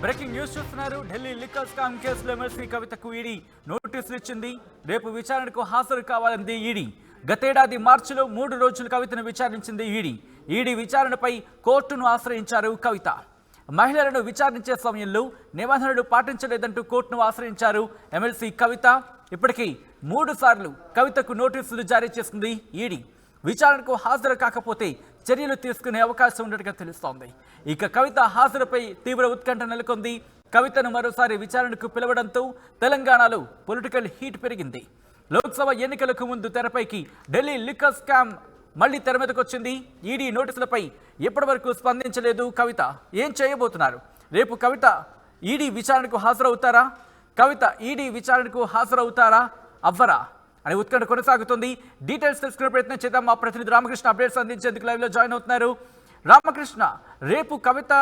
Breaking news చూస్తున్నారు. Delhi liquor scam కేసులో MLC కవితకు ఈడీ నోటీసులు ఇచ్చింది. రేపు విచారణకు హాజరు కావాలంది ఈడీ. గతేడాది మార్చిలో 3 రోజులు కవితను విచారించింది ఈడీ. ఈడీ విచారణపై కోర్టును ఆశ్రయించారు కవిత. మహిళలను విచారించే సమయంలో నిబంధనలు పాటించలేదంటూ కోర్టును ఆశ్రయించారు ఎమ్మెల్సీ కవిత. ఇప్పటికీ 3 సార్లు కవితకు నోటీసులు జారీ చేసింది ఈడీ. విచారణకు హాజరు కాకపోతే చర్యలు తీసుకునే అవకాశం ఉన్నట్టుగా తెలుస్తోంది. ఇక కవిత హాజరుపై తీవ్ర ఉత్కంఠ నెలకొంది. కవితను మరోసారి విచారణకు పిలవడంతో తెలంగాణలో పొలిటికల్ హీట్ పెరిగింది. లోక్సభ ఎన్నికలకు ముందు తెరపైకి ఢిల్లీ లిక్కర్ స్కామ్ మళ్లీ తెర మీదకొచ్చింది. ఈడీ నోటీసులపై ఇప్పటివరకు స్పందించలేదు కవిత. ఏం చేయబోతున్నారు? రేపు కవిత ఈడీ విచారణకు హాజరవుతారా? కవిత ఈడీ విచారణకు హాజరవుతారా అవ్వరా అనే ఉత్కంఠ కొనసాగుతుంది. డీటెయిల్స్ తెలుసుకునే ప్రయత్నం చేద్దాం. మా ప్రతినిధి రామకృష్ణ అప్డేట్స్ అందించేందుకు లైవ్ లో జాయిన్ అవుతున్నారు. రామకృష్ణ, రేపు కవిత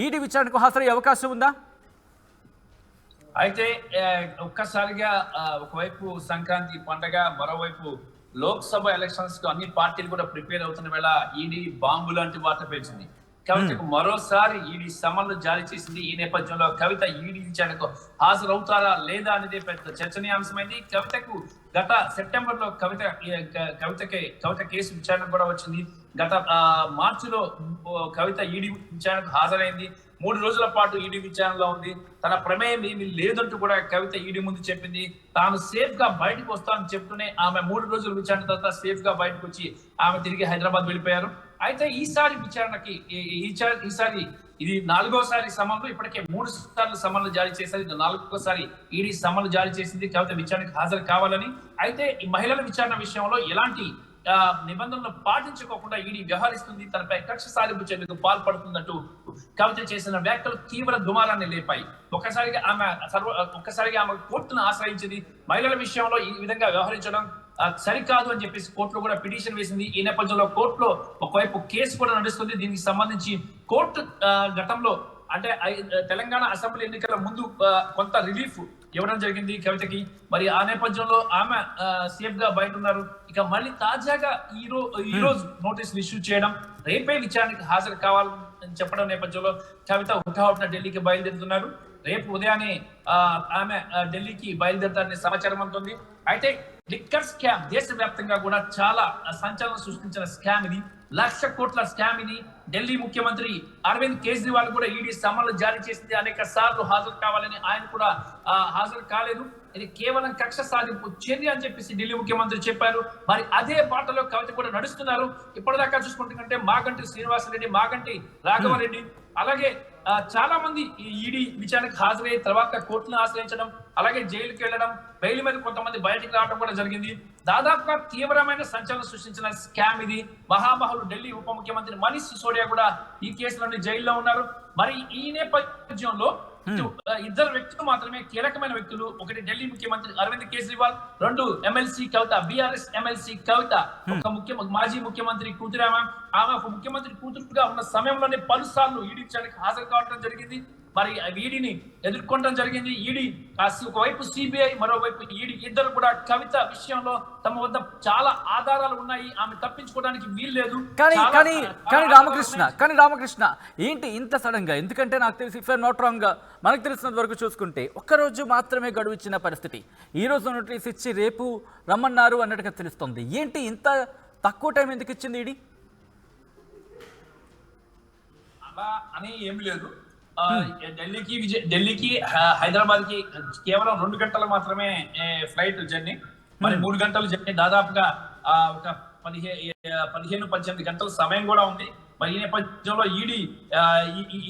ఈడీ విచారణకు హాజరయ్యే అవకాశం ఉందా? అయితే ఒక్కసారిగా ఒకవైపు సంక్రాంతి పండగ, మరోవైపు లోక్సభ ఎలక్షన్స్ కు అన్ని పార్టీలు కూడా ప్రిపేర్ అవుతున్న వేళ ఈడీ బాంబు లాంటి వార్త పేల్చింది. కవితకు మరోసారి ఈడీ సమన్లు జారీ చేసింది. ఈ నేపథ్యంలో కవిత ఈడీ విచారణకు హాజరవుతారా లేదా అనేది పెద్ద చర్చనీయాంశమైంది. కవితకు గత సెప్టెంబర్ లో కవిత కేసు విచారణ కూడా వచ్చింది. గత మార్చిలో కవిత ఈడీ విచారణకు హాజరైంది. 3 రోజుల పాటు ఈడీ విచారణలో ఉంది. తన ప్రమేయం ఏమీ లేదంటూ కూడా కవిత ఈడీ ముందు చెప్పింది. తాను సేఫ్ గా బయటకు వస్తానని చెప్తూనే ఆమె 3 రోజుల విచారణ తర్వాత సేఫ్ గా బయటకు వచ్చి ఆమె తిరిగి హైదరాబాద్ వెళ్ళిపోయారు. అయితే ఈసారి విచారణకి ఈసారి ఇది 4వసారి సమన్లు. ఇప్పటికే 3 సార్లు సమన్లు జారీ చేశారు. ఇది 4వసారి ఈడీ సమన్లు జారీ చేసింది కవిత విచారణకు హాజరు కావాలని. అయితే ఈ మహిళల విచారణ విషయంలో ఎలాంటి నిబంధనలు పాటించుకోకుండా ఈడీ వ్యవహరిస్తుంది, తనపై కక్ష సాధింపు చర్యలకు పాల్పడుతుందంటూ కవిత చేసిన వ్యాఖ్యలు తీవ్ర దుమారాన్ని లేపాయి. ఒక్కసారిగా ఆమె కోర్టును ఆశ్రయించింది. మహిళల విషయంలో ఈ విధంగా వ్యవహరించడం సరికాదు అని చెప్పేసి కోర్టులో కూడా పిటిషన్ వేసింది. ఈ నేపథ్యంలో కోర్టులో ఒకవైపు కేసు కూడా నడుస్తుంది. దీనికి సంబంధించి కోర్టు గతంలో అంటే తెలంగాణ అసెంబ్లీ ఎన్నికల ముందు కొంత రిలీఫ్ ఇవ్వడం జరిగింది కవితకి. మరి ఆ నేపథ్యంలో ఆమె సేఫ్ గా బయట ఉన్నారు. ఇక మళ్ళీ తాజాగా ఈ రోజు నోటీసులు ఇష్యూ చేయడం, రేపే విచారణకి హాజరు కావాలని చెప్పడం నేపథ్యంలో కవిత హుటాహుటిన ఢిల్లీకి బయలుదేరుతున్నారు. రేపు ఉదయాన్నే ఆమె ఢిల్లీకి బయలుదేరుతారనే సమాచారం అందుతుంది. అయితే లిక్కర్ స్కామ్ దేశవ్యాప్తంగా కూడా చాలా సంచలనం సృష్టించిన స్కామ్ ఇది. 1,00,000 కోట్ల స్కామ్ ఇది. ఢిల్లీ ముఖ్యమంత్రి అరవింద్ కేజ్రీవాల్ కూడా ఈడీ సమన్లు జారీ చేసింది. అనేక సార్లు హాజరు కావాలని ఆయన కూడా హాజరు కాలేదు. ఇది కేవలం కక్ష సాధింపు చర్య అని చెప్పేసి ఢిల్లీ ముఖ్యమంత్రి చెప్పారు. మరి అదే బాటలో కవిత కూడా నడుస్తున్నారు. ఇప్పటిదాకా చూసుకుంటుంటే మాగంటి శ్రీనివాసరెడ్డి, మాగంటి రాఘవరెడ్డి, అలాగే చాలా మంది ఈడీ విచారణకు హాజరయ్యే తర్వాత కోర్టును ఆశ్రయించడం, అలాగే జైలుకి వెళ్లడం, బెయిల్ మీద కొంతమంది బయటికి రావడం కూడా జరిగింది. దాదాపుగా తీవ్రమైన సంచలనం సృష్టించిన స్కామ్ ఇది. మహామహులు ఢిల్లీ ఉప ముఖ్యమంత్రి మనీష్ సిసోడియా కూడా ఈ కేసులోని జైల్లో ఉన్నారు. మరి ఈ నేపథ్యంలో 2 వ్యక్తులు మాత్రమే కీలకమైన వ్యక్తులు. ఒకటి ఢిల్లీ ముఖ్యమంత్రి అరవింద్ కేజ్రీవాల్, 2 ఎమ్మెల్సీ కవిత, బీఆర్ఎస్ ఎమ్మెల్సీ కవిత. ఒక మాజీ ముఖ్యమంత్రి కూతురు ఆమె ఒక ముఖ్యమంత్రి కూతురుగా ఉన్న సమయంలోనే పలుసార్లు ఈడీ విచారణకు హాజరు కావడం జరిగింది. మరి ఈడీని ఎదుర్కొనడం జరిగింది. ఈడీ ఒకవైపు సిబిఐ, మరోవైపు ఈడీ, ఇద్దరు కూడా కవిత విషయంలో తమ వద్ద చాలా ఆధారాలు ఉన్నాయి, ఆమె తప్పించుకోవడానికి వీల్లేదు. కానీ రామకృష్ణ ఏంటి ఇంత సడన్ గా? ఎందుకంటే నాకు తెలిసి ఇఫ్ నాట్ రాంగ్ మనకు తెలిసినంత వరకు చూసుకుంటే ఒక్కరోజు మాత్రమే గడువు ఇచ్చిన పరిస్థితి. ఈ రోజు నోటీస్ ఇచ్చి రేపు రమ్మన్నారు అన్నట్టుగా తెలుస్తుంది. ఏంటి ఇంత తక్కువ టైం ఎందుకు ఇచ్చింది ఈడీ? అలా అని ఏమి లేదు. ఢిల్లీకి హైదరాబాద్ కి కేవలం 2 గంటలు మాత్రమే ఫ్లైట్ జర్నీ. మరి 3 గంటల జర్నీ, దాదాపుగా ఒక 15-18 గంటల సమయం కూడా ఉంది. మరి ఈ నేపథ్యంలో ఈడీ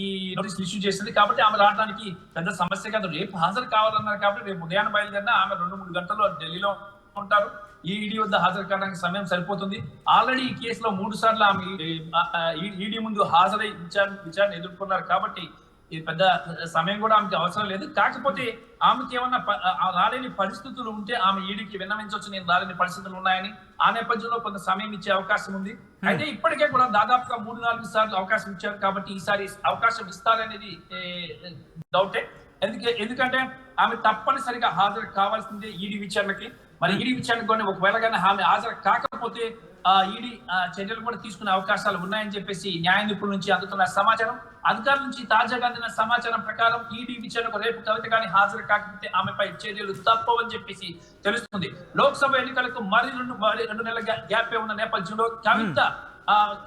ఈ నోటీస్ ఇష్యూ చేసింది కాబట్టి ఆమె రావడానికి పెద్ద సమస్య కాదు. రేపు హాజరు కావాలన్నారు కాబట్టి రేపు ఉదయాన్ని బయలుదేరినా ఆమె 2-3 గంటల్లో ఢిల్లీలో ఉంటారు. ఈ ఈడీ వద్ద హాజరు కావడానికి సమయం సరిపోతుంది. ఆల్రెడీ ఈ కేసులో 3 సార్లు ఆమె ఈడీ ముందు హాజరై విచారణ ఎదుర్కొన్నారు కాబట్టి ఇది పెద్ద సమయం కూడా ఆమెకి అవసరం లేదు. కాకపోతే ఆమెకి ఏమన్నా రాలేని పరిస్థితులు ఉంటే ఆమె ఈడీకి విన్నవించవచ్చు, నేను రాలేని పరిస్థితులు ఉన్నాయని. ఆ నేపథ్యంలో కొంత సమయం ఇచ్చే అవకాశం ఉంది. అయితే ఇప్పటికే కూడా దాదాపుగా 3-4 సార్లు అవకాశం ఇచ్చారు కాబట్టి ఈసారి అవకాశం ఇస్తారనేది డౌటే. ఎందుకంటే ఆమె తప్పనిసరిగా హాజరు కావాల్సిందే ఈడీ విచారణకి. మరి ఈడీ విషయానికి కొన్ని ఒకవేళ కానీ ఆమె హాజరు కాకపోతే ఈడీ చర్యలు కూడా తీసుకునే అవకాశాలు ఉన్నాయని చెప్పేసి న్యాయ నిపుణుల నుంచి అందుతున్న సమాచారం. అధికారుల నుంచి తాజాగా అందిన సమాచారం ప్రకారం ఈడీ విచారణకు రేపు కవిత కానీ హాజరు కాకపోతే ఆమెపై చర్యలు తప్పవని చెప్పేసి తెలుస్తుంది. లోక్సభ ఎన్నికలకు మరి రెండు నెలల గ్యాప్ ఉన్న నేపథ్యంలో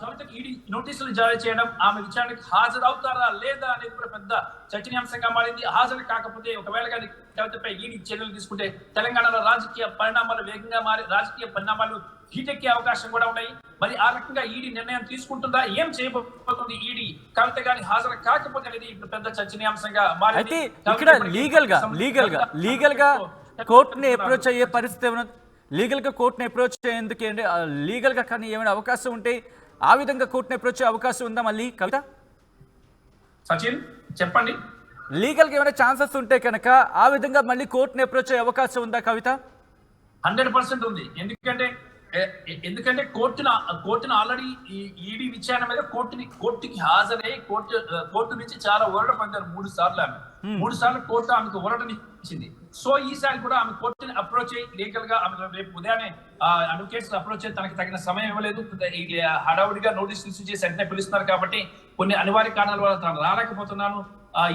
కవితకు ఈడీ నోటీసులు జారీ చేయడం, ఆమె విచారణకు హాజరవుతారా లేదా అనేది కూడా పెద్ద చర్చనీయాంశంగా మారింది. హాజరు కాకపోతే ఒకవేళ కానీ కవితపై ఈడీ చర్యలు తీసుకుంటే తెలంగాణలో రాజకీయ పరిణామాలు వేగంగా మారి రాజకీయ పరిణామాలు హీటెక్కే అవకాశం కూడా ఉన్నాయి. మరి ఆ రకంగా ఈడీ నిర్ణయం తీసుకుంటుందా, ఏం చేయబోతుంది ఈడీ కవిత గాని హాజరు కాకపోతే అనేది ఇప్పుడు పెద్ద చర్చనీయాంశంగా మారింది. ఇక్కడ లీగల్ గా కోర్టుని అప్రోచ్ అయ్యే పరిస్థితి ఏమైనా, లీగల్ గా కోర్టుని అప్రోచ్ అయ్యేందుకు లీగల్ గా కానీ ఏమైనా అవకాశం ఉంటే ఆ విధంగా కోర్టుని అప్రోచ్ అయ్యే అవకాశం ఉందా మళ్ళీ కవిత? సచిన్ చెప్పండి. లీగల్ గా ఏమైనా ఛాన్సెస్ ఉంటే కనుక ఆ విధంగా మళ్ళీ కోర్టుని అప్రోచ్ అయ్యే అవకాశం ఉందా కవిత? 100% ఉంది. ఎందుకంటే కోర్టును ఆల్రెడీ ఈడీ విచారణ మీద కోర్టుకి హాజరై కోర్టు నుంచి చాలా ఊరట పొందారు 3 సార్లు. ఆమె 3 సార్లు కోర్టు ఆమెకు ఊరటనిచ్చింది. సో ఈసారి కూడా ఆమె కోర్టుని అప్రోచ్ అయ్యి లీగల్ గా ఆమె రేపు ఉదయాన్నే అడ్వకేట్స్ అప్రోచ్ అయ్యి తనకి తగిన సమయం ఇవ్వలేదు, హడావుడిగా నోటీసులు ఇష్యూ చేసి వెంటనే పిలుస్తున్నారు కాబట్టి కొన్ని అనివార్య కారణాల వల్ల తాను రాలేకపోతున్నాను,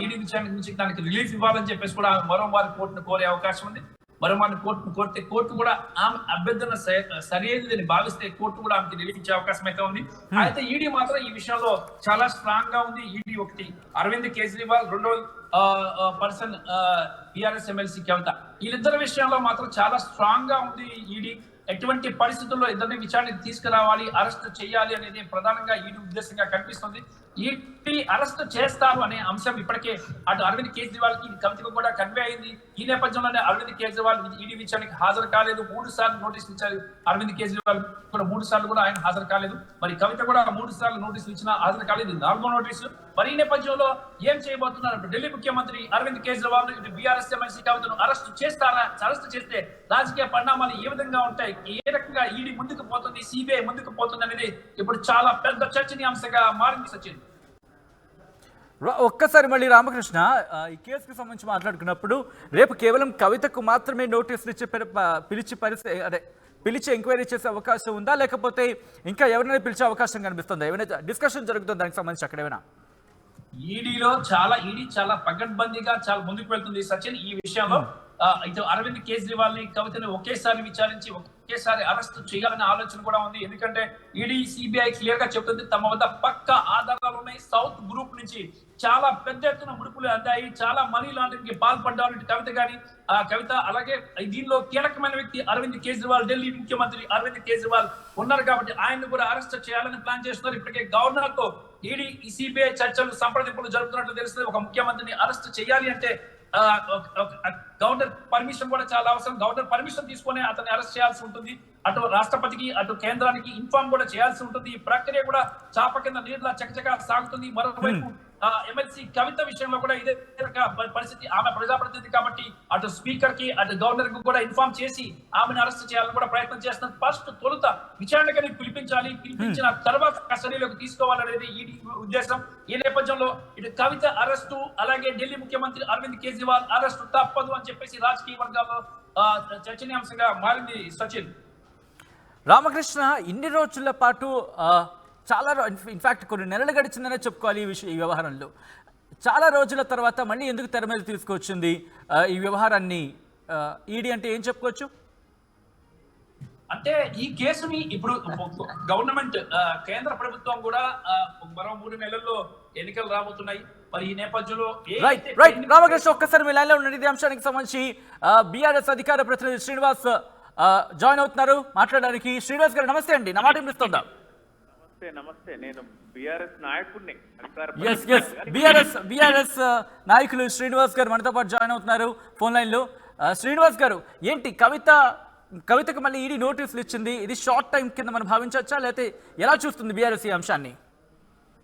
ఈడీ విచారణ నుంచి తనకి రిలీఫ్ ఇవ్వాలని చెప్పేసి కూడా మరోమారి కోర్టును కోరే అవకాశం ఉంది. మరోమారి కోర్టు కూడా ఆమె అభ్యర్థన సరైనదని భావిస్తే కోర్టు కూడా ఆమెకి రిలీఫ్ ఇచ్చే అవకాశం అయితే ఉంది. అయితే ఈడీ మాత్రం ఈ విషయంలో చాలా స్ట్రాంగ్ గా ఉంది. ఈడీ ఒకటి అరవింద్ కేజ్రీవాల్, రెండో పర్సన్ బీఆర్ఎస్ ఎమ్మెల్సీ కవిత, వీళ్ళిద్దరి విషయంలో మాత్రం చాలా స్ట్రాంగ్ గా ఉంది ఈడీ. ఎటువంటి పరిస్థితుల్లో ఇద్దరిని విచారణకు తీసుకురావాలి, అరెస్ట్ చేయాలి అనేది ప్రధానంగా ఈడీ ఉద్దేశంగా కనిపిస్తుంది. ఈడీ అరెస్ట్ చేస్తారు అనే అంశం ఇప్పటికే అటు అరవింద్ కేజ్రీవాల్ కి కవితకు కూడా కన్వే అయింది. ఈ నేపథ్యంలోనే అరవింద్ కేజ్రీవాల్ ఈడీ విచారణకు హాజరు కాలేదు. 3 సార్లు నోటీసులు ఇచ్చారు అరవింద్ కేజ్రీవాల్ కూడా, 3 సార్లు కూడా ఆయన హాజరు కాలేదు. మరి కవిత కూడా 3 సార్లు నోటీసులు ఇచ్చినా హాజరు కాలేదు, 4వ నోటీసు. మరి ఈ నేపథ్యంలో ఏం చేయబోతున్నారు ఢిల్లీ ముఖ్యమంత్రి అరవింద్ కేజ్రీవాల్, ఇటు బీఆర్ఎస్ ఎమ్మెల్సీ కవితను అరెస్ట్ చేస్తారా? అరెస్ట్ చేస్తే రాజకీయ పరిణామాలు ఏ విధంగా ఉంటాయి, ఏ రకంగా ఈడీ ముందుకు పోతుంది, సిబిఐ ముందుకు పోతుంది అనేది ఇప్పుడు చాలా పెద్ద చర్చనీయాంశంగా మారింది. సచిన్ ఒక్కసారి మళ్ళీ రామకృష్ణ, ఈ కేసుకు సంబంధించి మాట్లాడుకున్నప్పుడు రేపు కేవలం కవితకు మాత్రమే నోటీసులు ఇచ్చి పిలిచి ఎంక్వైరీ చేసే అవకాశం ఉందా, లేకపోతే ఇంకా ఎవరైనా పిలిచే అవకాశం కనిపిస్తుందా? ఏమైనా డిస్కషన్ జరుగుతుంది దానికి సంబంధించి అక్కడ ఏమైనా? ఈడీ చాలా పకడ్బందీగా చాలా ముందుకు వెళ్తుంది సచిన్ ఈ విషయంలో. ఇటు అరవింద్ కేజ్రీవాల్ ని కవితని ఒకేసారి విచారించి ఒకేసారి అరెస్ట్ చేయాలనే ఆలోచన కూడా ఉంది. ఎందుకంటే ఈడీ సిబిఐ క్లియర్ గా చెప్తుంది తమ వద్ద పక్కా ఆధారాలు ఉన్నాయి. సౌత్ గ్రూప్ నుంచి చాలా పెద్ద ఎత్తున ముడుపులు అందాయి, చాలా మనీ లాండరింగ్ కి పాల్పడ్డారు కవిత గాని కవిత. అలాగే దీనిలో కీలకమైన వ్యక్తి అరవింద్ కేజ్రీవాల్, ఢిల్లీ ముఖ్యమంత్రి అరవింద్ కేజ్రీవాల్ ఉన్నారు కాబట్టి ఆయన్ని కూడా అరెస్ట్ చేయాలని ప్లాన్ చేస్తున్నారు. ఇప్పటికే గవర్నర్ తో ఈడీ సిబిఐ చర్చలు సంప్రదింపులు జరుపుతున్నట్లు తెలుస్తుంది. ఒక ముఖ్యమంత్రిని అరెస్ట్ చేయాలి అంటే గవర్నర్ పర్మిషన్ కూడా చాలా అవసరం. గవర్నర్ పర్మిషన్ తీసుకొని అతన్ని అరెస్ట్ చేయాల్సి ఉంటుంది. అటు రాష్ట్రపతికి అటు కేంద్రానికి ఇన్ఫార్మ్ కూడా చేయాల్సి ఉంటుంది. ఈ ప్రక్రియ కూడా చాప కింద నీరులా చకచకా సాగుతుంది. మరోవైపు ఎమ్మెల్సీ కవిత విషయంలో కూడా ఇదే పరిస్థితి. ఆమె ప్రజాప్రతినిధి కాబట్టి అటు స్పీకర్ కి అటు గవర్నర్ కి కూడా ఇన్ఫార్మ్ చేసి ఆమెను అరెస్ట్ చేయాలని కూడా ప్రయత్నం చేస్తున్నారు. ఫస్ట్ తొలుత విచారణకని పిలిపించిన తర్వాత కస్టడీలోకి తీసుకోవాలనేది ఈ ఉద్దేశం. ఈ నేపథ్యంలో ఇటు కవిత అరెస్టు అలాగే ఢిల్లీ ముఖ్యమంత్రి అరవింద్ కేజ్రీవాల్ అరెస్టు తప్పదు అని చెప్పేసి రాజకీయ వర్గాల్లో చర్చనీయాంశంగా మారింది. సచిన్ రామకృష్ణ, ఇన్ని రోజుల పాటు చాలా ఇన్ఫాక్ట్ కొన్ని నెలలు గడిచిందనే చెప్పుకోవాలి ఈ వ్యవహారంలో. చాలా రోజుల తర్వాత మళ్ళీ ఎందుకు తెర మీద తీసుకొచ్చింది ఈ వ్యవహారాన్ని ఈడీ అంటే ఏం చెప్పుకోవచ్చు? అంటే ఈ కేసుని ఇప్పుడు గవర్నమెంట్ కేంద్ర ప్రభుత్వం కూడా మరో 3 నెలల్లో ఎన్నికలు రాబోతున్నాయి. మరి ఈ నేపథ్యంలో రామకృష్ణ ఒక్కసారి మీ లైన్లో ఉన్న ఇదే అంశానికి సంబంధించి బీఆర్ఎస్ అధికార ప్రతినిధి శ్రీనివాస్ జాయిన్ అవుతున్నారు మాట్లాడడానికి. శ్రీనివాస్ గారు నమస్తే అండి, నా మాట వినిపిస్తుందా? నమస్తే, నేను బీఆర్ఎస్ నాయకుడిని. బీఆర్ఎస్ నాయకులు శ్రీనివాస్ గారు మనతో పాటు జాయిన్ అవుతున్నారు ఫోన్ లైన్ లో. శ్రీనివాస్ గారు, ఏంటి కవితకు మళ్ళీ ఈడీ నోటీసులు ఇచ్చింది, ఇది షార్ట్ టైం కింద మనం భావించవచ్చా, లేకపోతే ఎలా చూస్తుంది బీఆర్ఎస్ ఈ అంశాన్ని?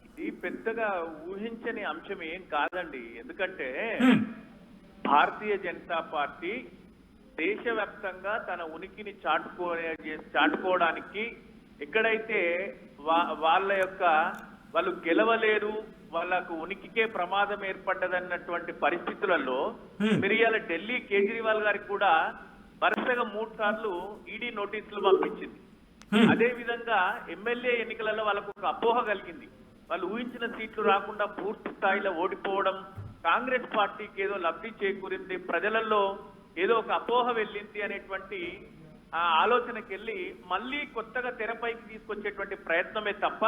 ఇది పెద్దగా ఊహించని అంశం ఏం కాదండి. ఎందుకంటే భారతీయ జనతా పార్టీ దేశవ్యాప్తంగా తన ఉనికిని చాటుకోవడానికి ఎక్కడైతే వాళ్ళు గెలవలేరు, వాళ్ళకు ఉనికికే ప్రమాదం ఏర్పడ్డదన్నటువంటి పరిస్థితులలో మీరు ఇవాళ ఢిల్లీ కేజ్రీవాల్ గారికి కూడా వరుసగా 3 సార్లు ఈడీ నోటీసులు పంపించింది. అదే విధంగా ఎమ్మెల్యే ఎన్నికలలో వాళ్ళకు ఒక అపోహ కలిగింది. వాళ్ళు ఊహించిన సీట్లు రాకుండా పూర్తి స్థాయిలో ఓడిపోవడం, కాంగ్రెస్ పార్టీకి ఏదో లబ్ధి చేకూరింది, ప్రజలలో ఏదో ఒక అపోహ వెళ్ళింది అనేటువంటి ఆ ఆలోచనకి వెళ్ళి మళ్ళీ కొత్తగా తెరపైకి తీసుకొచ్చేటువంటి ప్రయత్నమే తప్ప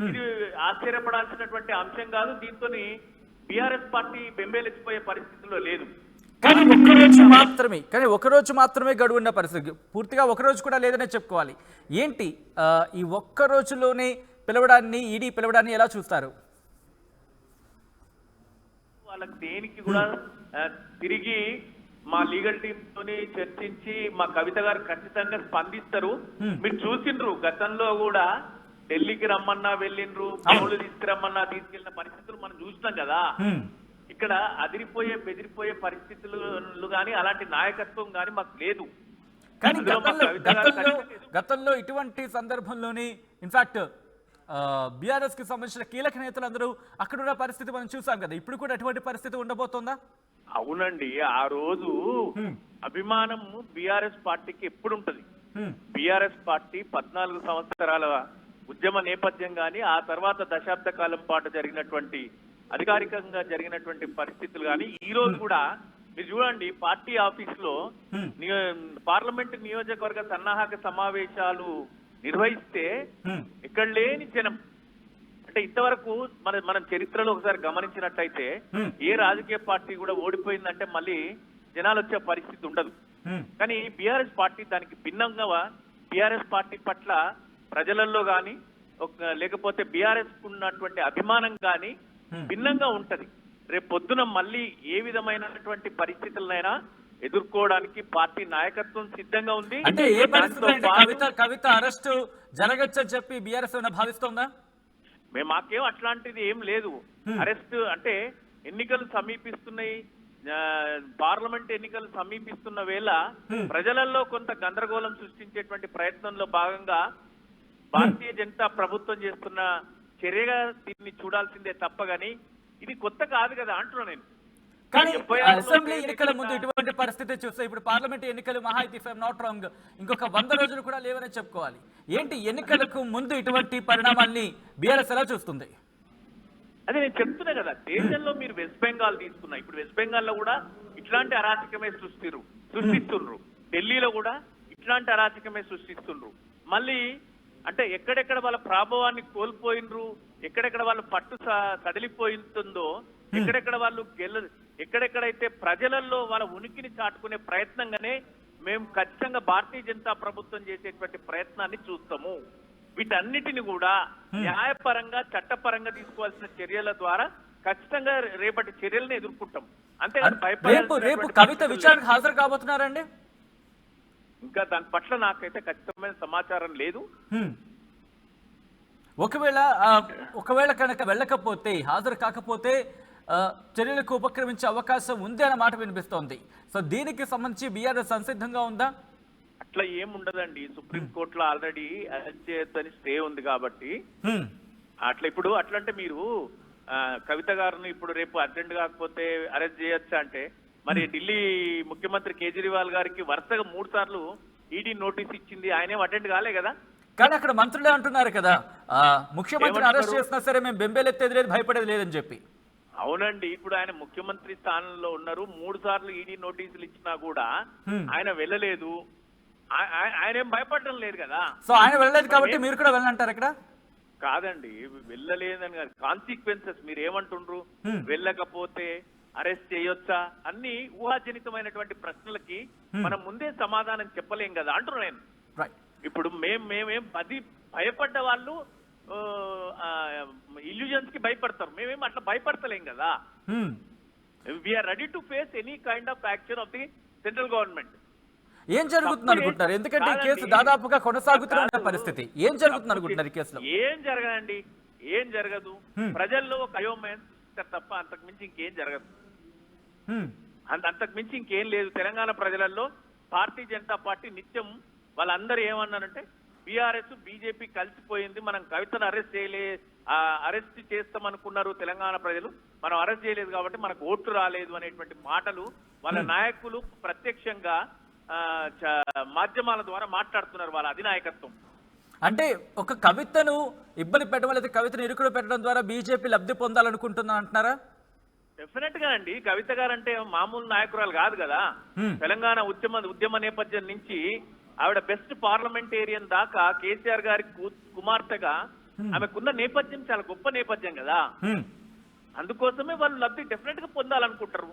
ఇది ఆశ్చర్యపడాల్సినటువంటి అంశం కాదు. దీంతో బీఆర్ఎస్ పార్టీ బెంబేలెత్తిపోయే పరిస్థితుల్లో లేదు. కానీ ఒక రోజు మాత్రమే గడువు ఉన్న పరిస్థితి, పూర్తిగా ఒక రోజు కూడా లేదనే చెప్పుకోవాలి. ఏంటి ఈ ఒక్క రోజులోనే పిలవడాన్ని, ఈడీ పిలవడాన్ని ఎలా చూస్తారు? వాళ్ళకి దేనికి కూడా తిరిగి మా లీగల్ టీమ్ తోని చర్చించి మా కవిత గారు ఖచ్చితంగా స్పందిస్తారు. మీరు చూసిండ్రు గతంలో కూడా ఢిల్లీకి రమ్మన్నా వెళ్ళిండ్రు, పనులు తీసుకురమ్మన్నా తీసుకెళ్లిన పరిస్థితులు మనం చూసినాం కదా. ఇక్కడ అదిరిపోయే బెదిరిపోయే పరిస్థితులు కానీ అలాంటి నాయకత్వం కానీ మాకు లేదు. కానీ గతంలో ఇటువంటి సందర్భంలోని ఇన్ఫాక్ట్ బీఆర్ఎస్ కి సంబంధించిన కీలక నేతలందరూ అక్కడున్న పరిస్థితి మనం చూసాం కదా. ఇప్పుడు కూడా అటువంటి పరిస్థితి ఉండబోతోందా? అవునండి, ఆ రోజు అభిమానం బీఆర్ఎస్ పార్టీకి ఎప్పుడు ఉంటది. బీఆర్ఎస్ పార్టీ 14 సంవత్సరాల ఉద్యమ నేపథ్యం గాని, ఆ తర్వాత దశాబ్ద కాలం పాటు జరిగినటువంటి అధికారికంగా జరిగినటువంటి పరిస్థితులు కానీ, ఈ రోజు కూడా మీరు చూడండి పార్టీ ఆఫీస్ లో పార్లమెంట్ నియోజకవర్గ సన్నాహక సమావేశాలు నిర్వహిస్తే ఇక్కడ లేని జనం. అంటే ఇంతవరకు మనం చరిత్రలో ఒకసారి గమనించినట్టయితే ఏ రాజకీయ పార్టీ కూడా ఓడిపోయిందంటే మళ్ళీ జనాలు వచ్చే పరిస్థితి ఉండదు. కానీ బీఆర్ఎస్ పార్టీ దానికి భిన్నంగా బీఆర్ఎస్ పార్టీ పట్ల ప్రజలలో గాని లేకపోతే బీఆర్ఎస్ ఉన్నటువంటి అభిమానం గాని భిన్నంగా ఉంటది. రేపు పొద్దున మళ్ళీ ఏ విధమైనటువంటి పరిస్థితులనైనా ఎదుర్కోవడానికి పార్టీ నాయకత్వం సిద్ధంగా ఉంది. అంటే ఏ కవిత అరెస్టు జరగచ్చని చెప్పి బీఆర్ఎస్ భావిస్తోందా? మాకేం అట్లాంటిది ఏం లేదు. అరెస్ట్ అంటే ఎన్నికలు సమీపిస్తున్నాయి, పార్లమెంట్ ఎన్నికలు సమీపిస్తున్న వేళ ప్రజలలో కొంత గందరగోళం సృష్టించేటువంటి ప్రయత్నంలో భాగంగా భారతీయ జనతా ప్రభుత్వం చేస్తున్న చర్యగా దీన్ని చూడాల్సిందే తప్ప గాని ఇది కొత్త కాదు కదా అంటున్నా నేను. కానీ అసెంబ్లీ ఎన్నికల ముందు ఇటువంటి పరిస్థితి చూస్తే ఇప్పుడు పార్లమెంట్ ఎన్నికలు మహా అయితే ఇఫ్ ఐఎమ్ నాట్ రాంగ్ ఇంకొక 100 రోజులు కూడా లేవనే చెప్పుకోవాలి. ఏంటి ఎన్నికలకు ముందు ఇటువంటి పరిణామాన్ని బీఆర్ఎస్ ఎలా చూస్తుంది? అదే నేను చెప్తున్నా కదా, దేశంలో మీరు వెస్ట్ బెంగాల్ తీసుకున్నా, ఇప్పుడు వెస్ట్ బెంగాల్లో కూడా ఇట్లాంటి అరాచకమే సృష్టిస్తుండ్రు, ఢిల్లీలో కూడా ఇట్లాంటి అరాచకమే సృష్టిస్తుండ్రు. మళ్ళీ అంటే ఎక్కడెక్కడ వాళ్ళ ప్రాభవాన్ని కోల్పోయినరు, ఎక్కడెక్కడ వాళ్ళ పట్టు సడలిపోయిందో, ఎక్కడెక్కడ వాళ్ళు ఎక్కడెక్కడైతే ప్రజలలో వాళ్ళ ఉనికిని చాటుకునే ప్రయత్నంగానే మేము ఖచ్చితంగా భారతీయ జనతా ప్రభుత్వం చేసేటువంటి ప్రయత్నాన్ని చూస్తాము. వీటన్నిటిని కూడా న్యాయపరంగా చట్టపరంగా తీసుకోవాల్సిన చర్యల ద్వారా ఖచ్చితంగా రేపటి చర్యలను ఎదుర్కొంటాం. అంతేగాని రేపు కవిత విచారణకు హాజరు కాబోతున్నారండి? ఇంకా దాని పట్ల నాకైతే ఖచ్చితమైన సమాచారం లేదు. ఒకవేళ కనుక వెళ్ళకపోతే, హాజరు కాకపోతే చర్యలకు ఉపక్రమించే అవకాశం ఉంది అన్న మాట వినిపిస్తోంది. సో దీనికి సంబంధించి బీఆర్ఎస్ సంసిద్ధంగా ఉందా? అట్లా ఏముండదండి. సుప్రీంకోర్టులో ఆల్రెడీ అరెస్ట్ చేయొద్దని స్టే ఉంది కాబట్టి అట్లా ఇప్పుడు అట్లంటే మీరు కవిత గారిని ఇప్పుడు రేపు అర్జెంట్ కాకపోతే అరెస్ట్ చేయొచ్చా అంటే, మరి ఢిల్లీ ముఖ్యమంత్రి కేజ్రీవాల్ గారికి వరుసగా 3 సార్లు ఈడీ నోటీస్ ఇచ్చింది, ఆయనేం అటెండ్ కాలే కదా. కానీ అక్కడ మంత్రులే అంటున్నారు కదా ముఖ్యమంత్రిని అరెస్ట్ చేసినా సరే మేము బెంబేలెత్తేది లేదు, భయపడేది లేదని చెప్పి. అవునండి, ఇప్పుడు ఆయన ముఖ్యమంత్రి స్థానంలో ఉన్నారు. 3 సార్లు ఈడీ నోటీసులు ఇచ్చినా కూడా ఆయన వెళ్ళలేదు. ఆయన ఏం భయపడడం లేదు కదా. సో ఆయన వెళ్ళలేదు కాబట్టి మీరు కూడా వెళ్ళంటారు ఇక్కడ? కాదండి, వెళ్ళలేదని కాదు, కాన్సిక్వెన్సెస్ మీరు ఏమంటుండ్రు, వెళ్ళకపోతే అరెస్ట్ చేయొచ్చా, అన్ని ఊహాజనితమైనటువంటి ప్రశ్నలకి మనం ముందే సమాధానం చెప్పలేం కదా అంటున్నా నేను. ఇప్పుడు మేమేం అది భయపడ్డ వాళ్ళు ఇల్యూజన్స్ కి భయపడతారు, మేమేం అట్లా భయపడతలేం కదా. We are ready to face any kind of action of the central government. ఏం జరుగుతుంది అనుకుంటున్నారు? ఎందుకంటే ఈ కేసు దాదాపుగా కొనసాగుతున్న పరిస్థితి. ఏం జరుగుతుంది అనుకుంటున్నారు ఈ కేసులో? ఏం జరగదండి, ఏం జరగదు. ప్రజల్లో ఒక అయోమయం తప్ప అంతకు మించి ఇంకేం జరగదు. అంతకు మించి ఇంకేం లేదు. తెలంగాణ ప్రజలలో భారతీయ జనతా పార్టీ నిత్యం వాళ్ళందరూ ఏమన్నారంటే బీఆర్ఎస్ బీజేపీ కలిసిపోయింది, మనం కవితను అరెస్ట్ చేస్తామనుకున్నారు తెలంగాణ ప్రజలు, మనం అరెస్ట్ చేయలేదు కాబట్టి మనకు ఓట్లు రాలేదు అనేటువంటి మాటలు వాళ్ళ నాయకులు ప్రత్యక్షంగా మాధ్యమాల ద్వారా మాట్లాడుతున్నారు వాళ్ళ అధినాయకత్వం. అంటే ఒక కవితను ఇబ్బంది పెట్టడం లేదా కవితను ఇరుకుడు పెట్టడం ద్వారా బీజేపీ లబ్ధి పొందాలనుకుంటుందా అంటున్నారా? డెఫినెట్ గా అండి. కవిత గారు అంటే మామూలు నాయకురాలు కాదు కదా. తెలంగాణ ఉద్యమ నేపథ్యం నుంచి ఆవిడ బెస్ట్ పార్లమెంటేరియన్ దాకా కేసీఆర్ గారి కుమార్తెగా ఆమెకున్న నేపథ్యం చాలా గొప్ప నేపథ్యం కదా. అందుకోసమే వాళ్ళు లబ్ధి డెఫినెట్ గా పొందాలనుకుంటారు.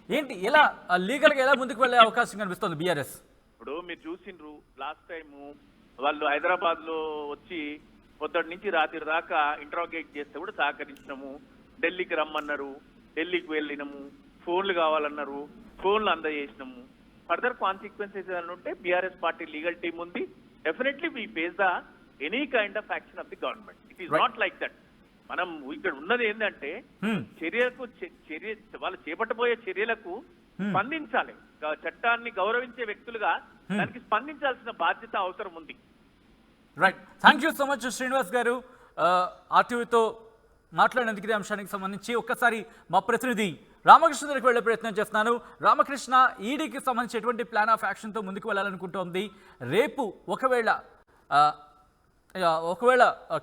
ఏంటి ఎలా లీగల్ గా ఎలా ముందుకు వెళ్ళే అవకాశం కనిపిస్తుంది బీఆర్ఎస్? ఇప్పుడు మీరు చూసిండ్రు లాస్ట్ టైము వాళ్ళు హైదరాబాద్ లో వచ్చి పొద్దుటి నుంచి రాత్రి దాకా ఇంట్రాగేట్ చేస్తే కూడా సహకరించినాము. ఢిల్లీకి రమ్మన్నారు, ఢిల్లీకి వెళ్ళినాము. ఫోన్లు కావాలన్నారు, ఫోన్లు అందజేసినాము. ఫర్దర్ కాన్సిక్వెన్సెస్ అని ఉంటే బీఆర్ఎస్ పార్టీ లీగల్ టీమ్ ఉంది. Definitely we face the any kind of action of the government. It is not like that. మనం ఇక్కడ ఉన్నది ఏంటంటే చర్య వాళ్ళు చేపట్టబోయే చర్యలకు స్పందించాలి. చట్టాన్ని గౌరవించే వ్యక్తులుగా దానికి స్పందించాల్సిన బాధ్యత అవసరం ఉంది. Right, thank you so much Srinivas గారు ఆర్టీవీతో మాట్లాడినందుకు ఇదే అంశానికి సంబంధించి. ఒక్కసారి మా ప్రతినిధి రామకృష్ణ దగ్గరికి వెళ్ళే ప్రయత్నం చేస్తున్నాను. రామకృష్ణ, ఈడీకి సంబంధించి ఎటువంటి ప్లాన్ ఆఫ్ యాక్షన్తో ముందుకు వెళ్ళాలనుకుంటోంది? రేపు ఒకవేళ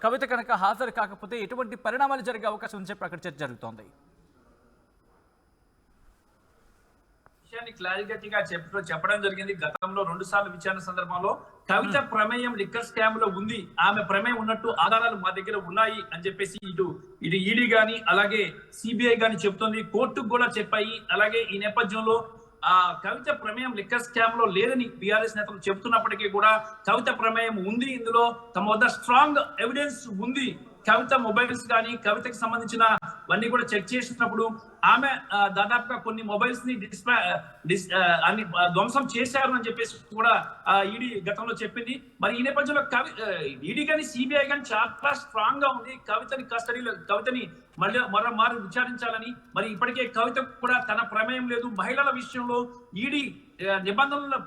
కవిత కనుక హాజరు కాకపోతే ఎటువంటి పరిణామాలు జరిగే అవకాశం ఉందని చెప్పి అక్కడ చర్చ జరుగుతోంది. విషయాన్ని క్లారిటీగా చెప్పడం జరిగింది. గతంలో 2 సార్లు విచారణ సందర్భంలో కవిత ప్రమేయం లిక్కర్ స్కామ్ లో ఉంది, ఆమె ప్రమేయం ఉన్నట్టు ఆధారాలు మా దగ్గర ఉన్నాయి అని చెప్పేసి ఇటు ఈడీ గాని అలాగే సిబిఐ గాని చెప్తోంది. కోర్టుకు కూడా చెప్పాయి. అలాగే ఈ నేపథ్యంలో కవిత ప్రమేయం లిక్కర్ స్కామ్ లో లేదని బీఆర్ఎస్ నేతలు చెబుతున్నప్పటికీ కూడా కవిత ప్రమేయం ఉంది. ఇందులో తమ వద్ద స్ట్రాంగ్ ఎవిడెన్స్ ఉంది. కవిత మొబైల్స్ కానీ కవితకి సంబంధించిన అన్ని కూడా చెక్ చేసినప్పుడు ఆమె దాదాపుగా కొన్ని మొబైల్స్ ని అన్ని ధ్వంసం చేశారు అని చెప్పేసి కూడా ఈడీ గతంలో చెప్పింది. మరి ఈ నేపథ్యంలో ఈడీ కానీ సిబిఐ కానీ చాలా స్ట్రాంగ్ గా ఉంది. కవితని మరో విచారించాలని. మరి ఇప్పటికే కవిత కూడా తన ప్రమేయం లేదు, మహిళల విషయంలో ఈడీ నిబంధనలను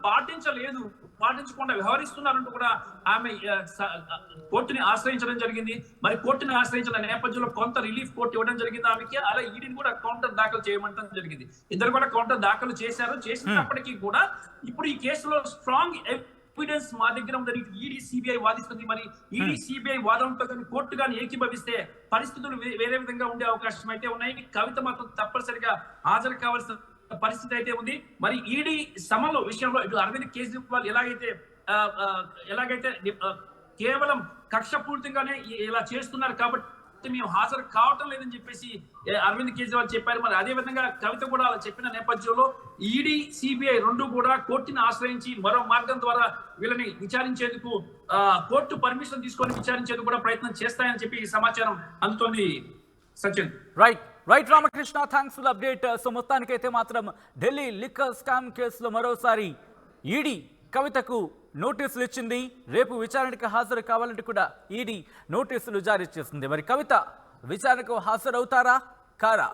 పాటించకుండా వ్యవహరిస్తున్నారంటూ కూడా ఆమె కోర్టుని ఆశ్రయించడం జరిగింది. మరి కోర్టుని ఆశ్రయించిన నేపథ్యంలో కొంత రిలీఫ్ కోర్టు ఇవ్వడం జరిగింది ఆమెకి. అలా ఈడీని కూడా కౌంటర్ దాఖలు చేయమంటం జరిగింది. ఇద్దరు కూడా కౌంటర్ దాఖలు చేసినప్పటికీ కూడా ఇప్పుడు ఈ కేసులో స్ట్రాంగ్ ఎవిడెన్స్ మా దగ్గర ఉందని ఈడీ సిబిఐ వాదిస్తుంది. మరి ఈడీ సిబిఐ వాదనతో కానీ కోర్టు కానీ ఏకీభవిస్తే పరిస్థితులు వేరే విధంగా ఉండే అవకాశం అయితే ఉన్నాయి. కవిత మాత్రం తప్పనిసరిగా హాజరు కావాల్సిన పరిస్థితి అయితే ఉంది. మరి ఈడీ సమన్ల విషయంలో ఇటు అరవింద్ కేజ్రీవాల్ ఎలాగైతే కేవలం కక్ష పూర్తిగానే ఇలా చేస్తున్నారు కాబట్టి మేము హాజరు కావటం లేదని చెప్పేసి అరవింద్ కేజ్రీవాల్ చెప్పారు. మరి అదే విధంగా కవిత కూడా అలా చెప్పిన నేపథ్యంలో ఈడీ సిబిఐ 2 కూడా కోర్టుని ఆశ్రయించి మరో మార్గం ద్వారా వీళ్ళని విచారించేందుకు కోర్టు పర్మిషన్ తీసుకొని విచారించేందుకు కూడా ప్రయత్నం చేస్తాయని చెప్పి ఈ సమాచారం అందుతోంది. Sachin. Right Ramakrishna, thanks for update. So మొత్తానికైతే మాత్రం ఢిల్లీ లిక్కర్ స్కామ్ కేసులో మరోసారి ఈడీ కవితకు నోటీసులు ఇచ్చింది. రేపు విచారణకు హాజరు కావాలంటే కూడా ఈడీ నోటీసులు జారీ చేస్తుంది. మరి కవిత విచారణకు హాజరవుతారా కారా?